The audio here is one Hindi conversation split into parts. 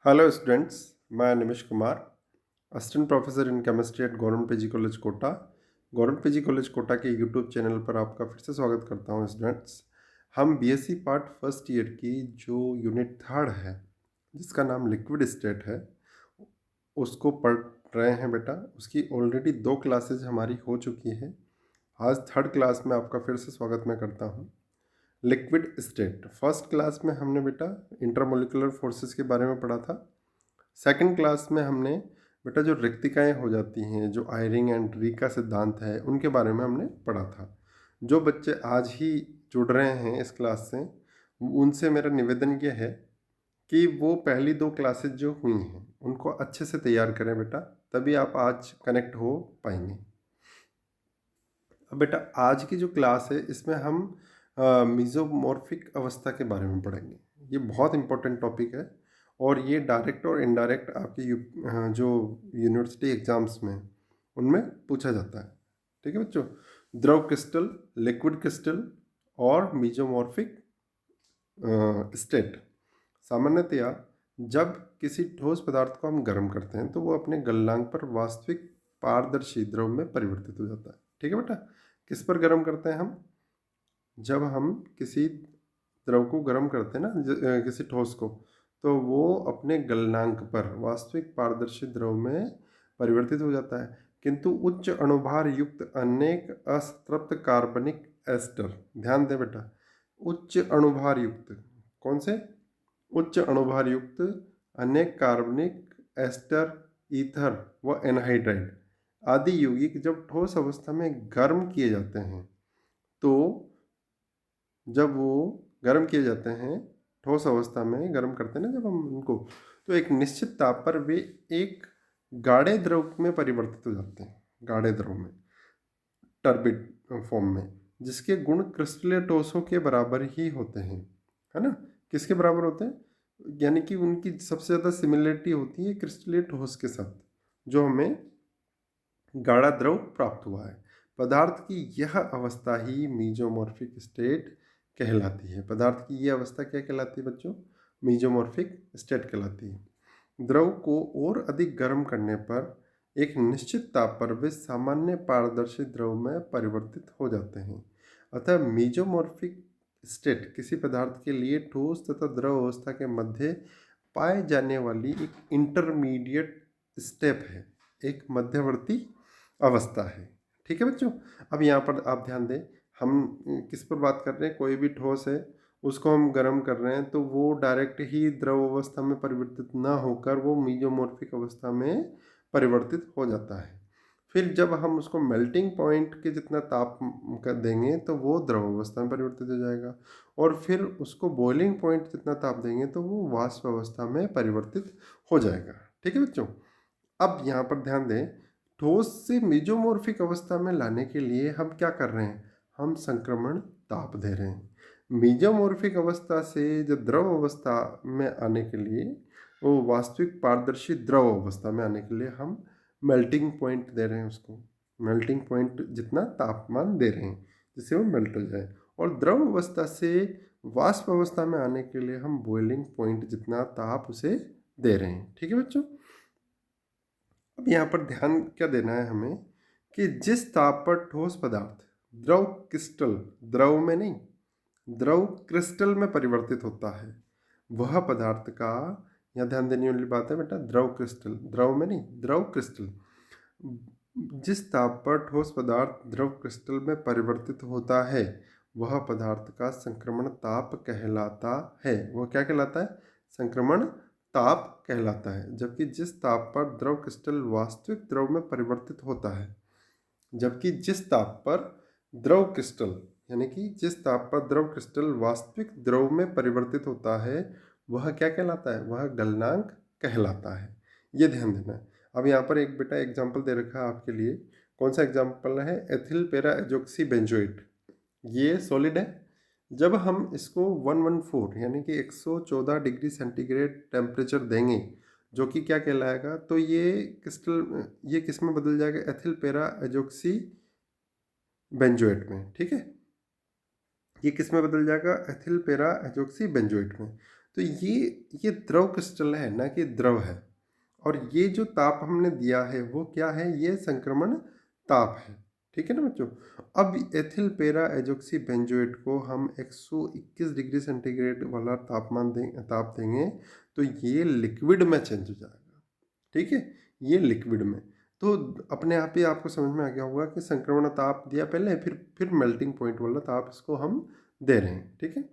हेलो स्टूडेंट्स, मैं Nimish Kumar, assistant professor in chemistry at government PG college Kota. Government PG college Kota के यूट्यूब चैनल पर आपका फिर से स्वागत करता हूं। स्टूडेंट्स, हम बीएससी पार्ट फर्स्ट ईयर की जो यूनिट थर्ड है, जिसका नाम लिक्विड स्टेट है, उसको पढ़ रहे हैं बेटा। उसकी ऑलरेडी 2 क्लासेज हमारी हो चुकी है। आज थर्ड क्लास में आपका फिर से स्वागत मैं करता हूँ। लिक्विड स्टेट फर्स्ट क्लास में हमने बेटा इंटरमोलिकुलर फोर्सेस के बारे में पढ़ा था। सेकंड क्लास में हमने बेटा जो रिक्तिकाएं हो जाती हैं, जो आयरिंग एंड री का सिद्धांत है, उनके बारे में हमने पढ़ा था। जो बच्चे आज ही जुड़ रहे हैं इस क्लास से, उनसे मेरा निवेदन ये है कि वो पहली 2 क्लासेज जो हुई हैं उनको अच्छे से तैयार करें बेटा, तभी आप आज कनेक्ट हो पाएंगे। अब बेटा आज की जो क्लास है इसमें हम मीजोमॉर्फिक अवस्था के बारे में पढ़ेंगे। ये बहुत इंपॉर्टेंट टॉपिक है और ये डायरेक्ट और इनडायरेक्ट आपके जो यूनिवर्सिटी एग्जाम्स में उनमें पूछा जाता है। ठीक है बच्चों, द्रव क्रिस्टल, लिक्विड क्रिस्टल और मीजोमॉर्फिक स्टेट। सामान्यतया जब किसी ठोस पदार्थ को हम गर्म करते हैं तो वो अपने गलनांक पर वास्तविक पारदर्शी द्रव में परिवर्तित हो जाता है। ठीक है बेटा, किस पर गर्म करते हैं हम? जब हम किसी द्रव को गर्म करते हैं ना, किसी ठोस को, तो वो अपने गलनांक पर वास्तविक पारदर्शी द्रव में परिवर्तित हो जाता है। किंतु उच्च अणुभार युक्त अनेक असंतृप्त कार्बनिक एस्टर, ध्यान दें बेटा, उच्च अणुभार युक्त, कौन से? उच्च अणुभार युक्त अनेक कार्बनिक एस्टर, ईथर व एनहाइड्राइड आदि यौगिक जब ठोस अवस्था में गर्म किए जाते हैं, तो जब वो गर्म किए जाते हैं, ठोस अवस्था में गर्म करते हैं ना जब हम उनको, तो एक निश्चित ताप पर वे एक गाढ़े द्रव में परिवर्तित हो जाते हैं। गाढ़े द्रव में, टर्बिड फॉर्म में, जिसके गुण क्रिस्टलीय ठोसों के बराबर ही होते हैं। है ना? किसके बराबर होते हैं? यानी कि उनकी सबसे ज़्यादा सिमिलरिटी होती है क्रिस्टलीय ठोस के साथ, जो हमें गाढ़ा द्रव प्राप्त हुआ है। पदार्थ की यह अवस्था ही मीजोमॉर्फिक स्टेट कहलाती है। पदार्थ की यह अवस्था क्या कहलाती है बच्चों? मीजोमॉर्फिक स्टेट कहलाती है। द्रव को और अधिक गर्म करने पर एक निश्चित ताप पर वे सामान्य पारदर्शी द्रव में परिवर्तित हो जाते हैं। अतः मीजोमॉर्फिक स्टेट किसी पदार्थ के लिए ठोस तथा द्रव अवस्था के मध्य पाए जाने वाली एक इंटरमीडिएट स्टेप है, एक मध्यवर्ती अवस्था है। ठीक है बच्चों, अब यहाँ पर आप ध्यान दें, हम किस पर बात कर रहे हैं? कोई भी ठोस है, उसको हम गर्म कर रहे हैं तो वो डायरेक्ट ही द्रव अवस्था में परिवर्तित ना होकर वो मीजोमॉर्फिक अवस्था में परिवर्तित हो जाता है। फिर जब हम उसको मेल्टिंग पॉइंट के जितना ताप कर देंगे तो वो द्रव अवस्था में परिवर्तित हो जाएगा, और फिर उसको बॉइलिंग पॉइंट जितना ताप देंगे तो वो वाष्प अवस्था में परिवर्तित हो जाएगा। ठीक है बच्चों, अब यहाँ पर ध्यान दें, ठोस से मेसोमॉर्फिक अवस्था में लाने के लिए हम क्या कर रहे हैं? हम संक्रमण ताप दे रहे हैं। मेसोमॉर्फिक अवस्था से जो द्रव अवस्था में आने के लिए, वो वास्तविक पारदर्शी द्रव अवस्था में आने के लिए हम मेल्टिंग पॉइंट दे रहे हैं। उसको मेल्टिंग पॉइंट जितना तापमान दे रहे हैं जिससे वो मेल्ट हो जाए, और द्रव अवस्था से वाष्प अवस्था में आने के लिए हम बॉइलिंग पॉइंट जितना ताप उसे दे रहे हैं। ठीक है बच्चों, अब यहाँ पर ध्यान क्या देना है हमें कि जिस ताप पर ठोस पदार्थ द्रव क्रिस्टल, द्रव में नहीं, द्रव क्रिस्टल में परिवर्तित होता है, वह पदार्थ का, यहाँ ध्यान देने वाली बात है बेटा, द्रव क्रिस्टल, द्रव में नहीं, द्रव क्रिस्टल, जिस ताप पर ठोस पदार्थ द्रव क्रिस्टल में परिवर्तित होता है वह पदार्थ का संक्रमण ताप कहलाता है। वह क्या कहलाता है? संक्रमण ताप कहलाता है। जबकि जिस ताप पर द्रव क्रिस्टल वास्तविक द्रव में परिवर्तित होता है, जबकि जिस ताप पर द्रव क्रिस्टल, यानी कि जिस ताप पर द्रव क्रिस्टल वास्तविक द्रव में परिवर्तित होता है, वह क्या कहलाता है? वह गलनांक कहलाता है। ये ध्यान देना है। अब यहाँ पर एक बेटा एग्जाम्पल दे रखा है आपके लिए। कौन सा एग्जाम्पल है? एथिल पेरा एजोक्सी बेंजोएट। ये सॉलिड है। जब हम इसको 114 यानी कि 114 डिग्री सेंटीग्रेड टेम्परेचर देंगे, जो कि क्या कहलाएगा? तो ये क्रिस्टल, ये किस में बदल जाएगा? एथिल पेरा एजोक्सी बेंजोएट में। ठीक है, ये किस में बदल जाएगा? एथिल पेरा एजोक्सी बेंजोएट में। तो ये द्रव क्रिस्टल है, ना कि द्रव है। और ये जो ताप हमने दिया है वो क्या है, ये संक्रमण ताप है। ठीक है ना बच्चों। अब एथिल पेरा एजोक्सी बेंजोएट को हम 121 डिग्री सेंटीग्रेड वाला ताप देंगे तो ये लिक्विड में चेंज हो जाएगा। ठीक है, ये लिक्विड में। तो अपने आप ही आपको समझ में आ गया होगा कि संक्रमण ताप दिया पहले, फिर मेल्टिंग पॉइंट वाला ताप इसको हम दे रहे हैं। ठीक है।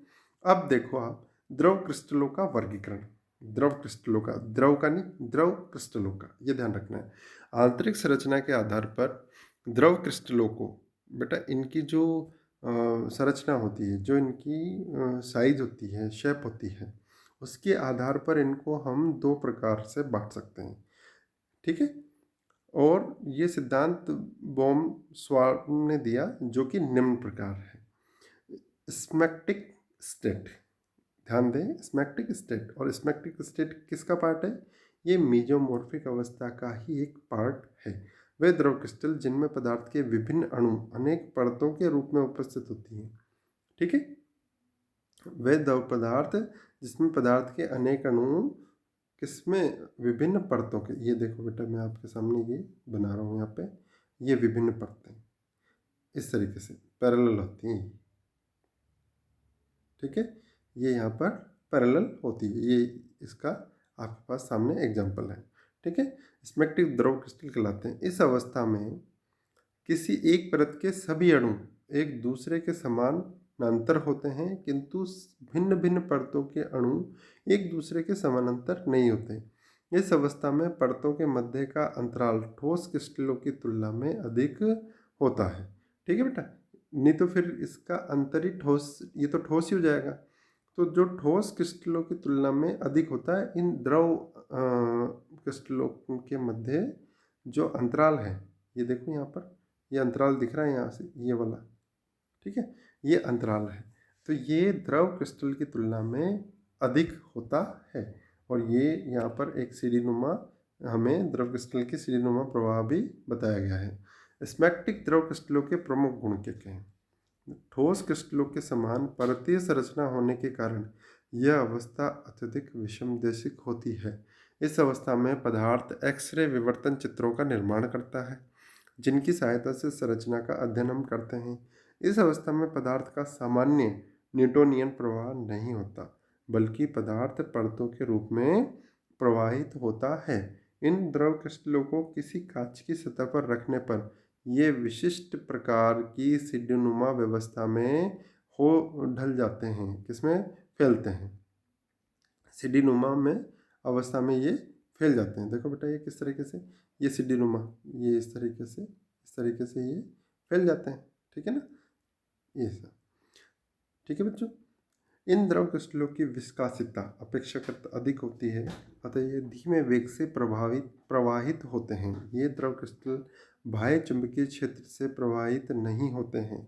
अब देखो आप द्रव क्रिस्टलों का वर्गीकरण, द्रव क्रिस्टलों का, द्रव का नहीं, द्रव क्रिस्टलों का, ये ध्यान रखना है। आंतरिक संरचना के आधार पर द्रव क्रिस्टलों को बेटा इनकी जो संरचना होती है, जो इनकी साइज होती है, शेप होती है, उसके आधार पर इनको हम दो प्रकार से बांट सकते हैं। ठीक है। और ये सिद्धांत बॉम स्वार्म ने दिया, जो कि निम्न प्रकार है। स्मैक्टिक स्टेट, ध्यान दें, स्मैक्टिक स्टेट। और स्मैक्टिक स्टेट किसका पार्ट है, ये मीजोमॉर्फिक अवस्था का ही एक पार्ट है। वे द्रव क्रिस्टल जिनमें पदार्थ के विभिन्न अणु अनेक परतों के रूप में उपस्थित होती हैं। ठीक है। वे द्रव पदार्थ जिसमें पदार्थ के अनेक अणु किसमें, विभिन्न परतों के, ये देखो बेटा मैं आपके सामने ये बना रहा हूँ यहाँ पे, ये विभिन्न परतें इस तरीके से पैरेलल होती हैं। ठीक है, ये यहाँ पर पैरेलल होती है, ये इसका आपके पास सामने एग्जाम्पल है। ठीक है। स्मैक्टिक द्रव क्रिस्टल कहलाते हैं। इस अवस्था में किसी एक परत के सभी अणु एक दूसरे के समानांतर होते हैं, किंतु भिन्न भिन्न परतों के अणु एक दूसरे के समानांतर नहीं होते। इस अवस्था में परतों के मध्य का अंतराल ठोस क्रिस्टलों की तुलना में अधिक होता है। ठीक है बेटा, नहीं तो फिर इसका अंतर ही ठोस, ये तो ठोस ही हो जाएगा। तो जो ठोस क्रिस्टलों की तुलना में अधिक होता है, इन द्रव क्रिस्टलों के मध्य जो अंतराल है, ये देखो यहाँ पर, ये अंतराल दिख रहा है यहाँ से, ये वाला। ठीक है, ये अंतराल है। तो ये द्रव क्रिस्टल की तुलना में अधिक होता है। और ये यहाँ पर एक सीढ़ीनुमा, हमें द्रव क्रिस्टल की सीढ़ीनुमा प्रवाह भी बताया गया है। स्मैक्टिक द्रव क्रिस्टलों के प्रमुख गुण क्या हैं। ठोस क्रिस्टलों के समान परतीय संरचना होने के कारण यह अवस्था अत्यधिक विषमदेशिक होती है। इस अवस्था में पदार्थ एक्सरे विवर्तन चित्रों का निर्माण करता है, जिनकी सहायता से संरचना का अध्ययन हम करते हैं। इस अवस्था में पदार्थ का सामान्य न्यूटोनियन प्रवाह नहीं होता, बल्कि पदार्थ परतों के रूप में प्रवाहित होता है। इन द्रव क्रिस्टलों को किसी कांच की सतह पर रखने पर ये विशिष्ट प्रकार की सीढ़ीनुमा व्यवस्था में हो ढल जाते हैं, किसमें फैलते हैं, सीढ़ीनुमा में अवस्था में ये फैल जाते हैं। देखो बेटा ये किस तरीके से, ये सीढ़ीनुमा, ये इस तरीके से ये फैल जाते हैं। ठीक है ना, ये सब। ठीक है बच्चों, इन द्रव क्रिस्टलों की विस्कासिता अपेक्षाकृत अधिक होती है, अतः ये धीमे वेग से प्रवाहित होते हैं। ये द्रव क्रिस्टल बाह्य चुंबकीय क्षेत्र से प्रवाहित नहीं होते हैं।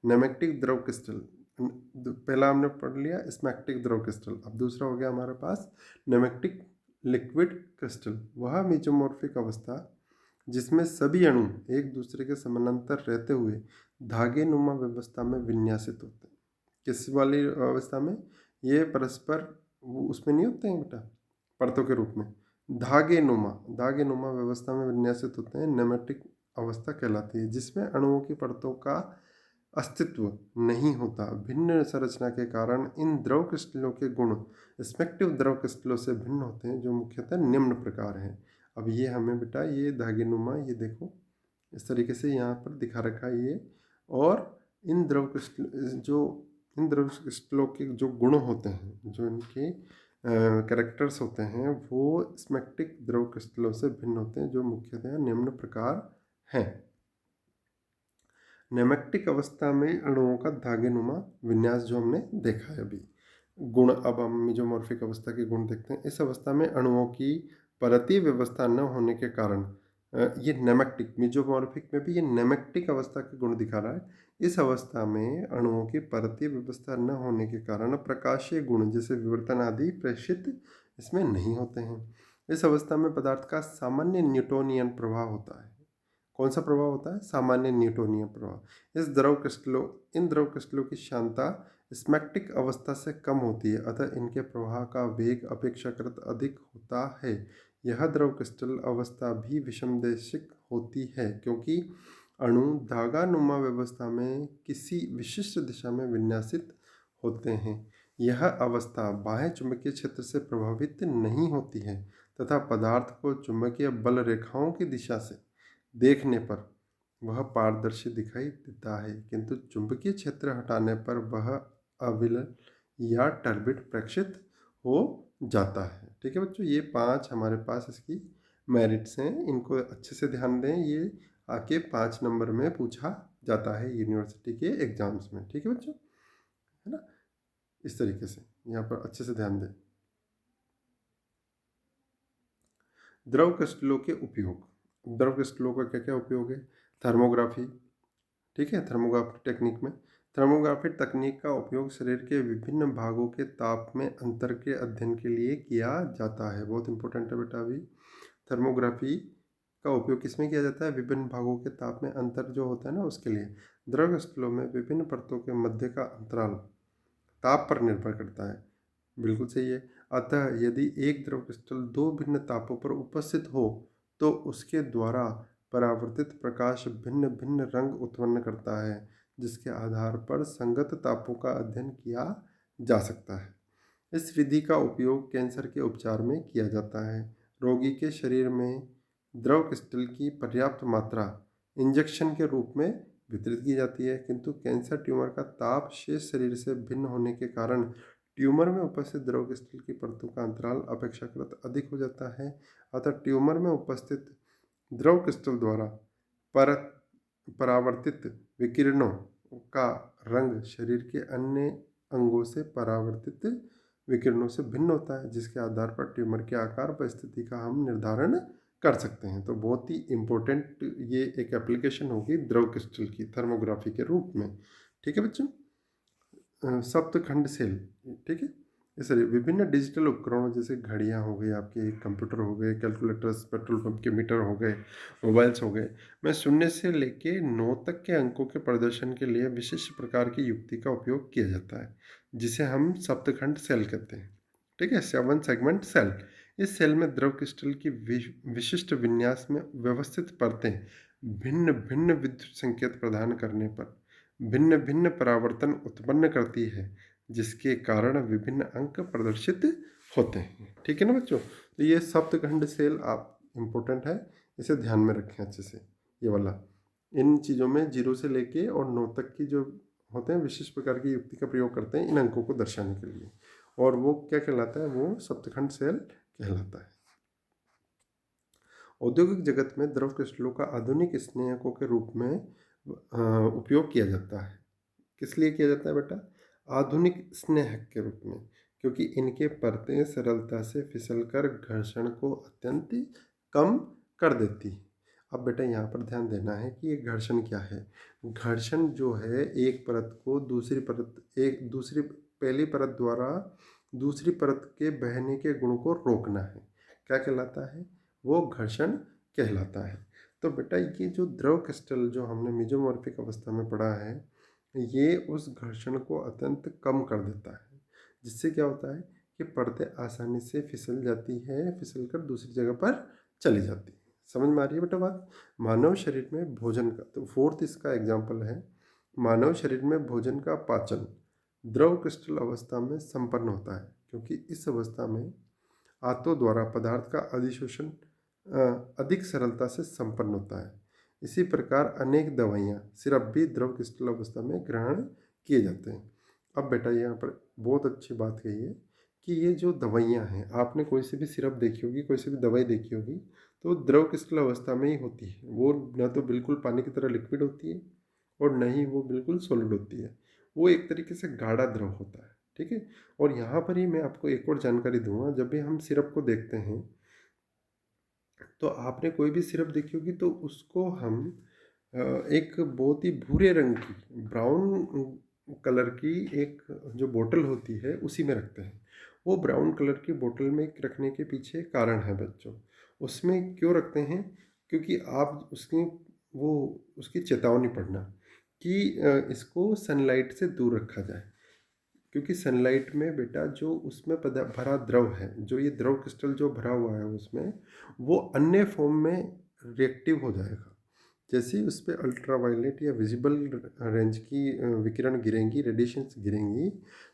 नेमेक्टिक द्रव क्रिस्टल, पहला हमने पढ़ लिया स्मैक्टिक द्रव क्रिस्टल, अब दूसरा हो गया हमारे पास नेमेक्टिक लिक्विड क्रिस्टल। वह मेसोमॉर्फिक अवस्था जिसमें सभी अणु एक दूसरे के समानांतर रहते हुए धागे नुमा व्यवस्था में विन्यासित होते हैं। किस वाली अवस्था में, ये परस्पर उसमें नहीं होते हैं बेटा, परतों के रूप में, धागे नुमा व्यवस्था में विन्यासित होते हैं, नेमेटिक अवस्था कहलाती है, जिसमें अणुओं की परतों का अस्तित्व नहीं होता। भिन्न संरचना के कारण इन द्रव क्रिस्टलों के गुण स्पेक्टिव द्रव क्रिस्टलों से भिन्न होते हैं, जो मुख्यतः निम्न प्रकार हैं। अब ये हमें बेटा ये धागे नुमा, ये देखो इस तरीके से यहाँ पर दिखा रखा है ये। और इन द्रव क्रिस्टलों के जो गुण होते हैं, जो इनके कैरेक्टर्स होते हैं, वो स्मैक्टिक द्रव क्रिस्टलों से भिन्न होते हैं, जो मुख्यतः निम्न प्रकार हैं। नेमेक्टिक अवस्था में अणुओं का धागेनुमा विन्यास जो हमने देखा है अभी। गुण, अब हम मेसोमॉर्फिक अवस्था के गुण देखते हैं। इस अवस्था में अणुओं की परतीय व्यवस्था न होने के कारण ये नेमेक्टिक, मेसोमॉर्फिक में भी ये नेमेक्टिक अवस्था के गुण दिखा रहा है। इस अवस्था में अणुओं की परतीय व्यवस्था न होने के कारण प्रकाशीय गुण जैसे विवर्तन आदि प्रेषित इसमें नहीं होते हैं। इस अवस्था में पदार्थ का सामान्य न्यूटोनियन प्रवाह होता है। कौन सा प्रभाव होता है, सामान्य न्यूटोनियन प्रभाव। इन द्रव क्रिस्टलों की श्यानता स्मैक्टिक अवस्था से कम होती है, अतः इनके प्रवाह का वेग अपेक्षाकृत अधिक होता है। यह द्रव क्रिस्टल अवस्था भी विषमदेशिक होती है, क्योंकि अणु धागानुमा व्यवस्था में किसी विशिष्ट दिशा में विन्यासित होते हैं। यह अवस्था बाह्य चुंबकीय क्षेत्र से प्रभावित नहीं होती है तथा पदार्थ को चुंबकीय बल रेखाओं की दिशा से देखने पर वह पारदर्शी दिखाई देता है, किंतु चुंबकीय क्षेत्र हटाने पर वह अविलल या टर्बिड प्रेक्षित हो जाता है। ठीक है बच्चों, ये 5 हमारे पास इसकी मेरिट्स हैं, इनको अच्छे से ध्यान दें। ये आके 5 नंबर में पूछा जाता है यूनिवर्सिटी के एग्जाम्स में। ठीक है बच्चों, है ना। इस तरीके से यहाँ पर अच्छे से ध्यान दें। द्रव क्रिस्टलों के उपयोग। द्रव क्रिस्टलों का क्या क्या उपयोग है? थर्मोग्राफी, ठीक है, थर्मोग्राफी टेक्निक में थर्मोग्राफी तकनीक का उपयोग शरीर के विभिन्न भागों के ताप में अंतर के अध्ययन के लिए किया जाता है। बहुत इंपॉर्टेंट है बेटा। अभी थर्मोग्राफी का उपयोग किसमें किया जाता है? विभिन्न भागों के ताप में अंतर जो होता है ना, उसके लिए। द्रव क्रिस्टलों में विभिन्न परतों के मध्य का अंतराल ताप पर निर्भर करता है। बिल्कुल सही है। अतः यदि एक द्रव क्रिस्टल दो भिन्न तापों पर उपस्थित हो तो उसके द्वारा परावर्तित प्रकाश भिन्न भिन्न रंग उत्पन्न करता है, जिसके आधार पर संगत तापों का अध्ययन किया जा सकता है। इस विधि का उपयोग कैंसर के उपचार में किया जाता है। रोगी के शरीर में द्रव क्रिस्टल की पर्याप्त मात्रा इंजेक्शन के रूप में वितरित की जाती है, किंतु कैंसर ट्यूमर का ताप शेष शरीर से भिन्न होने के कारण ट्यूमर में उपस्थित द्रव क्रिस्टल की परतों का अंतराल अपेक्षाकृत अधिक हो जाता है। अतः ट्यूमर में उपस्थित द्रव क्रिस्टल द्वारा परावर्तित विकिरणों का रंग शरीर के अन्य अंगों से परावर्तित विकिरणों से भिन्न होता है, जिसके आधार पर ट्यूमर के आकार व स्थिति का हम निर्धारण कर सकते हैं। तो बहुत ही इम्पोर्टेंट ये एक एप्लीकेशन होगी द्रव क्रिस्टल की थर्मोग्राफी के रूप में। ठीक है बच्चों। सप्तखंड सेल, ठीक है। इस विभिन्न डिजिटल उपकरणों जैसे घड़ियाँ हो गई आपके, कंप्यूटर हो गए, कैलकुलेटर्स, पेट्रोल पंप के मीटर हो गए, मोबाइल्स हो गए, में 0 से लेके 9 तक के अंकों के प्रदर्शन के लिए विशिष्ट प्रकार की युक्ति का उपयोग किया जाता है, जिसे हम सप्तखंड सेल कहते हैं। ठीक है, 7 सेगमेंट सेल। इस सेल में द्रव क्रिस्टल की विशिष्ट विन्यास में व्यवस्थित परतें भिन्न भिन्न विद्युत संकेत प्रदान करने पर भिन्न भिन्न परावर्तन उत्पन्न करती है, जिसके कारण विभिन्न अंक प्रदर्शित होते हैं। ठीक है ना बच्चों। तो ये सप्तखंड सेल आप इम्पोर्टेंट है, इसे ध्यान में रखें अच्छे से। ये वाला इन चीज़ों में 0 से लेके और 9 तक की जो होते हैं विशिष्ट प्रकार की युक्ति का प्रयोग करते हैं इन अंकों को दर्शाने के लिए, और वो क्या कहलाता है? वो सप्तखंड सेल कहलाता है। औद्योगिक जगत में द्रव क्रिस्टलों का आधुनिक स्नेहकों के रूप में उपयोग किया जाता है। किस लिए किया जाता है बेटा? आधुनिक स्नेहक के रूप में, क्योंकि इनके परतें सरलता से फिसलकर घर्षण को अत्यंत कम कर देती है। अब बेटा यहाँ पर ध्यान देना है कि ये घर्षण क्या है। घर्षण जो है एक परत को दूसरी पहली परत द्वारा दूसरी परत के बहने के गुण को रोकना है। क्या कहलाता है? वो घर्षण कहलाता है। तो बेटा ये जो द्रव क्रिस्टल जो हमने मेसोमॉर्फिक अवस्था में पढ़ा है, ये उस घर्षण को अत्यंत कम कर देता है, जिससे क्या होता है कि परतें आसानी से फिसल जाती है, फिसल कर दूसरी जगह पर चली जाती है। समझ में आ रही है बेटा बात? मानव शरीर में भोजन का, तो 4th इसका एग्जाम्पल है, मानव शरीर में भोजन का पाचन द्रव क्रिस्टल अवस्था में संपन्न होता है, क्योंकि इस अवस्था में आंतों द्वारा पदार्थ का अधिशोषण अधिक सरलता से संपन्न होता है। इसी प्रकार अनेक दवाइयाँ, सिरप भी द्रव क्रिस्टल अवस्था में ग्रहण किए जाते हैं। अब बेटा यहाँ पर बहुत अच्छी बात कही है कि ये जो दवाइयाँ हैं, आपने कोई सी भी सिरप देखी होगी, कोई सी भी दवाई देखी होगी, तो द्रव क्रिस्टल अवस्था में ही होती है। वो न तो बिल्कुल पानी की तरह लिक्विड होती है और न ही वो बिल्कुल सॉलिड होती है। वो एक तरीके से गाढ़ा द्रव होता है। ठीक है। और यहाँ पर ही मैं आपको एक और जानकारी दूंगा, जब भी हम सिरप को देखते हैं तो आपने कोई भी सिरप देखी होगी तो उसको हम एक बहुत ही भूरे रंग की, ब्राउन कलर की एक जो बोतल होती है उसी में रखते हैं। वो ब्राउन कलर की बोतल में रखने के पीछे कारण है बच्चों। उसमें क्यों रखते हैं? क्योंकि आप उसकी चेतावनी पढ़ना कि इसको सनलाइट से दूर रखा जाए। क्योंकि सनलाइट में बेटा जो उसमें भरा द्रव है, जो ये द्रव क्रिस्टल जो भरा हुआ है उसमें, वो अन्य फॉर्म में रिएक्टिव हो जाएगा। जैसे ही उस पर अल्ट्रावायलेट या विजिबल रेंज की विकिरण गिरेंगी, रेडिएशंस गिरेंगी,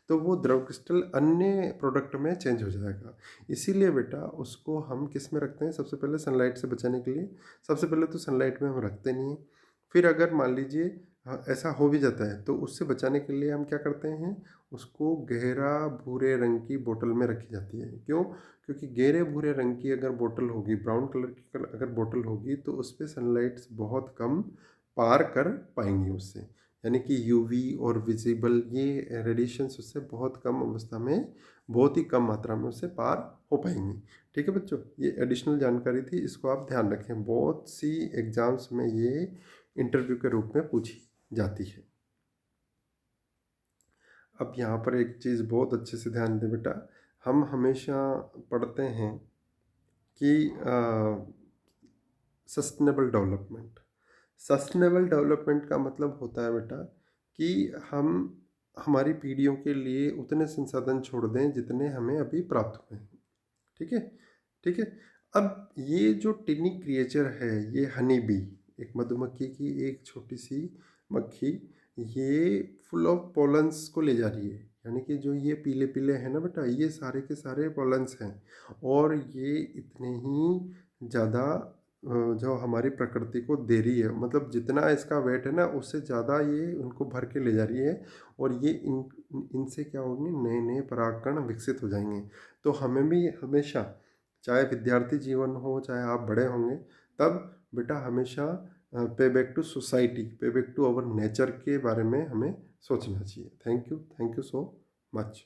तो वो द्रव क्रिस्टल अन्य प्रोडक्ट में चेंज हो जाएगा। इसीलिए बेटा उसको हम किस में रखते हैं, सबसे पहले सनलाइट से बचाने के लिए सबसे पहले तो सनलाइट में हम रखते नहीं हैं। फिर अगर मान लीजिए ऐसा हो भी जाता है तो उससे बचाने के लिए हम क्या करते हैं, उसको गहरा भूरे रंग की बोतल में रखी जाती है। क्यों? क्योंकि गहरे भूरे रंग की अगर बोतल होगी, ब्राउन कलर की अगर बोतल होगी, तो उस पर सनलाइट्स बहुत कम पार कर पाएंगी उससे, यानी कि यूवी और विजिबल ये रेडिएशंस उससे बहुत कम अवस्था में, बहुत ही कम मात्रा में उससे पार हो पाएंगी। ठीक है बच्चों, ये एडिशनल जानकारी थी, इसको आप ध्यान रखें, बहुत सी एग्जाम्स में ये इंटरव्यू के रूप में पूछी जाती है। अब यहाँ पर एक चीज़ बहुत अच्छे से ध्यान दें बेटा, हम हमेशा पढ़ते हैं कि सस्टेनेबल डेवलपमेंट, सस्टेनेबल डेवलपमेंट का मतलब होता है बेटा कि हम हमारी पीढ़ियों के लिए उतने संसाधन छोड़ दें जितने हमें अभी प्राप्त हुए हैं। ठीक है, ठीक है। अब ये जो टिनी क्रिएचर है, ये हनी बी, एक मधुमक्खी की एक छोटी सी मक्खी, ये फुल ऑफ पॉलन्स को ले जा रही है, यानी कि जो ये पीले पीले हैं ना बेटा, ये सारे के सारे पॉलन्स हैं, और ये इतने ही ज़्यादा जो हमारी प्रकृति को दे रही है, मतलब जितना इसका वेट है ना उससे ज़्यादा ये उनको भर के ले जा रही है, और ये इनसे क्या होंगे, नए नए परागकण विकसित हो जाएंगे। तो हमें भी हमेशा, चाहे विद्यार्थी जीवन हो चाहे आप बड़े होंगे, तब बेटा हमेशा पे बैक टू सोसाइटी, पे बैक टू अवर नेचर के बारे में हमें सोचना चाहिए। Thank you so much.